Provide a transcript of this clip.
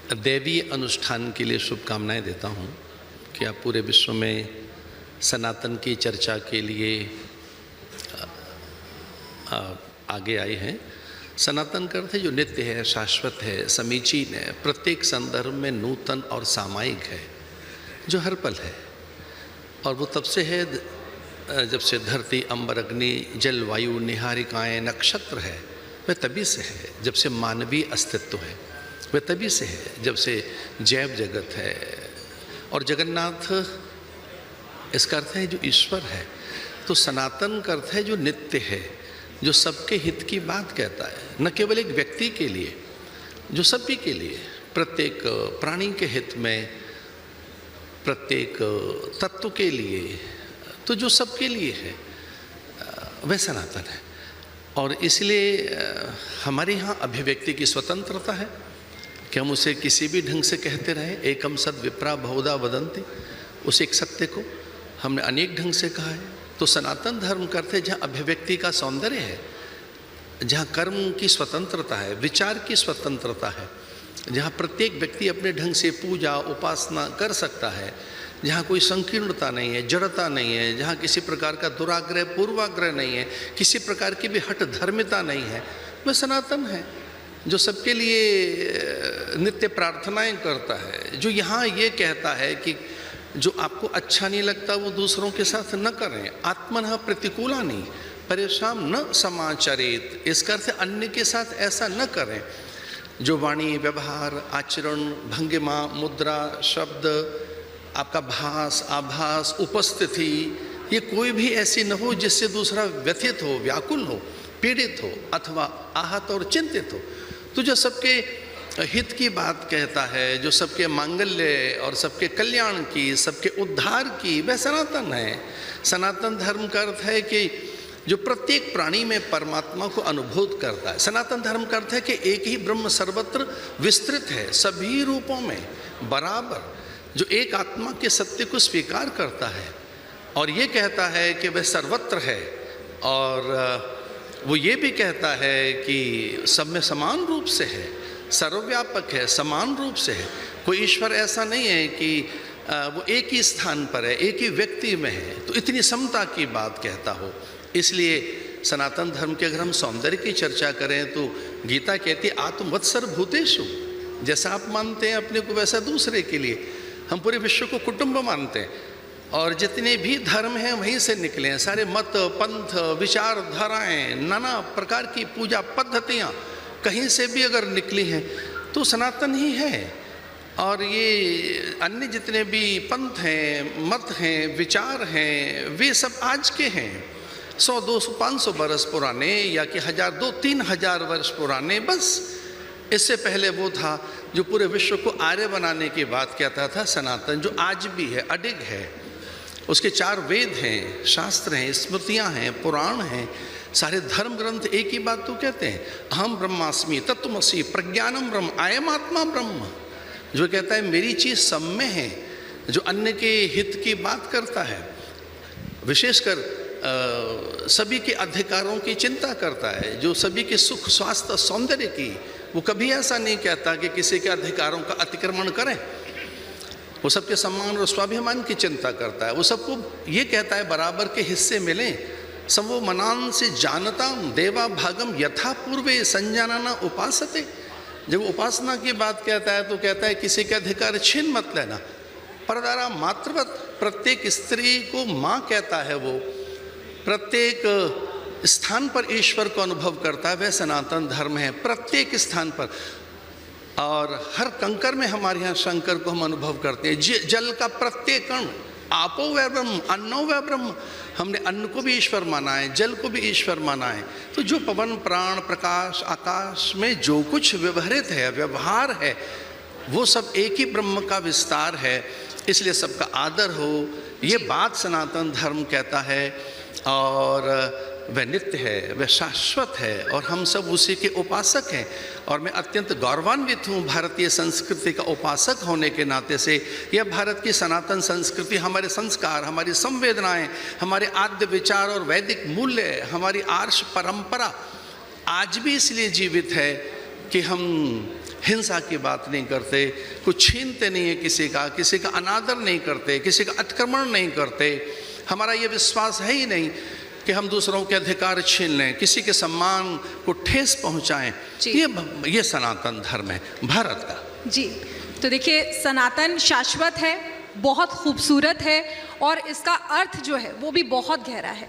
दैवीय अनुष्ठान के लिए शुभकामनाएं देता हूं कि आप पूरे विश्व में सनातन की चर्चा के लिए आगे आए हैं। सनातन का अर्थ है जो नित्य है, शाश्वत है, समीचीन है, प्रत्येक संदर्भ में नूतन और सामायिक है, जो हर पल है। और वो तब से है जब से धरती, अंबर, अग्नि, जल, वायु, निहारिकाएँ, नक्षत्र है, वह तभी से है जब से मानवीय अस्तित्व है, वह तभी से है जब से जैव जगत है। और जगन्नाथ इसका अर्थ है जो ईश्वर है। तो सनातन का अर्थ है जो नित्य है, जो सबके हित की बात कहता है, न केवल एक व्यक्ति के लिए, जो सभी के लिए, प्रत्येक प्राणी के हित में, प्रत्येक तत्व के लिए, तो जो सबके लिए है वह सनातन है। और इसलिए हमारे यहाँ अभिव्यक्ति की स्वतंत्रता है कि हम उसे किसी भी ढंग से कहते रहे। एकम सद विप्रा बहुधा वदन्ति, उस एक सत्य को हमने अनेक ढंग से कहा है। तो सनातन धर्म का अर्थ है जहाँ अभिव्यक्ति का सौंदर्य है, जहाँ कर्म की स्वतंत्रता है, विचार की स्वतंत्रता है, जहाँ प्रत्येक व्यक्ति अपने ढंग से पूजा उपासना कर सकता है, जहाँ कोई संकीर्णता नहीं है, जड़ता नहीं है, जहाँ किसी प्रकार का दुराग्रह पूर्वाग्रह नहीं है, किसी प्रकार की भी हठ धर्मिता नहीं है, वह सनातन है। जो सबके लिए नित्य प्रार्थनाएं करता है, जो यहाँ ये कहता है कि जो आपको अच्छा नहीं लगता वो दूसरों के साथ न करें, आत्मनः प्रतिकूलानि परेशान न समाचरित, इसका अर्थ अन्य के साथ ऐसा न करें। जो वाणी, व्यवहार, आचरण, भंगिमा, मुद्रा, शब्द, आपका भास, आभास, उपस्थिति, ये कोई भी ऐसी न हो जिससे दूसरा व्यथित हो, व्याकुल हो, पीड़ित हो अथवा आहत और चिंतित हो। तो जो सबके हित की बात कहता है, जो सबके मांगल्य और सबके कल्याण की, सबके उद्धार की, वह सनातन है। सनातन धर्म का अर्थ है कि जो प्रत्येक प्राणी में परमात्मा को अनुभूत करता है। सनातन धर्म का अर्थ है कि एक ही ब्रह्म सर्वत्र विस्तृत है, सभी रूपों में बराबर, जो एक आत्मा के सत्य को स्वीकार करता है और ये कहता है कि वह सर्वत्र है। और वो ये भी कहता है कि सब में समान रूप से है, सर्वव्यापक है, समान रूप से है। कोई ईश्वर ऐसा नहीं है कि वो एक ही स्थान पर है, एक ही व्यक्ति में है, तो इतनी समता की बात कहता हो। इसलिए सनातन धर्म के अगर हम सौंदर्य की चर्चा करें तो गीता कहती है आत्मवत्सर भूतेषु, जैसा आप मानते हैं अपने को वैसा दूसरे के लिए। हम पूरे विश्व को कुटुंब मानते हैं और जितने भी धर्म हैं वहीं से निकले हैं। सारे मत, पंथ, विचारधाराएँ, नाना प्रकार की पूजा पद्धतियाँ कहीं से भी अगर निकली हैं तो सनातन ही है। और ये अन्य जितने भी पंथ हैं, मत हैं, विचार हैं, वे सब आज के हैं, 100, 200, 500 वर्ष पुराने या कि 1000, 2, 3000 वर्ष पुराने। बस इससे पहले वो था जो पूरे विश्व को आर्य बनाने की बात कहता था, सनातन, जो आज भी है, अडिग है। उसके 4 वेद हैं, शास्त्र हैं, स्मृतियाँ हैं, पुराण हैं, सारे धर्म ग्रंथ एक ही बात तो कहते हैं, अहम ब्रह्मास्मि तत्त्वमसि प्रज्ञानम ब्रह्म, अयम आत्मा ब्रह्म। जो कहता है मेरी चीज़ सब में है, जो अन्य के हित की बात करता है, विशेषकर सभी के अधिकारों की चिंता करता है, जो सभी के सुख, स्वास्थ्य, सौंदर्य की, वो कभी ऐसा नहीं कहता कि किसी के अधिकारों का अतिक्रमण करें। वो सबके सम्मान और स्वाभिमान की चिंता करता है। वो सबको ये कहता है बराबर के हिस्से मिलें। समो मनान से जानता देवा भागम यथा पूर्वे संजानना उपासते। जब उपासना की बात कहता है तो कहता है किसी के अधिकार छीन मत लेना। परदारा मातृवत, प्रत्येक स्त्री को माँ कहता है, वो प्रत्येक स्थान पर ईश्वर को अनुभव करता है, वह सनातन धर्म है, प्रत्येक स्थान पर। और हर कंकर में हमारे यहाँ शंकर को हम अनुभव करते हैं। जल का प्रत्येक कण, आपो वै ब्रह्म, अन्नो वै ब्रह्म, हमने अन्न को भी ईश्वर माना है, जल को भी ईश्वर माना है। तो जो पवन, प्राण, प्रकाश, आकाश में जो कुछ व्यवहारित है, व्यवहार है, वो सब एक ही ब्रह्म का विस्तार है। इसलिए सबका आदर हो, ये बात सनातन धर्म कहता है। और वह नित्य है, वह शाश्वत है और हम सब उसी के उपासक हैं। और मैं अत्यंत गौरवान्वित हूँ भारतीय संस्कृति का उपासक होने के नाते से। यह भारत की सनातन संस्कृति, हमारे संस्कार, हमारी संवेदनाएं, हमारे आद्य विचार और वैदिक मूल्य, हमारी आर्ष परंपरा आज भी इसलिए जीवित है कि हम हिंसा की बात नहीं करते, कुछ छीनते नहीं है किसी का अनादर नहीं करते, किसी का अतिक्रमण नहीं करते। हमारा ये विश्वास है ही नहीं कि हम दूसरों के अधिकार छीन लें, किसी के सम्मान को ठेस पहुंचाएं। ये सनातन धर्म है भारत का। जी, तो देखिए सनातन शाश्वत है, बहुत खूबसूरत है और इसका अर्थ जो है वो भी बहुत गहरा है।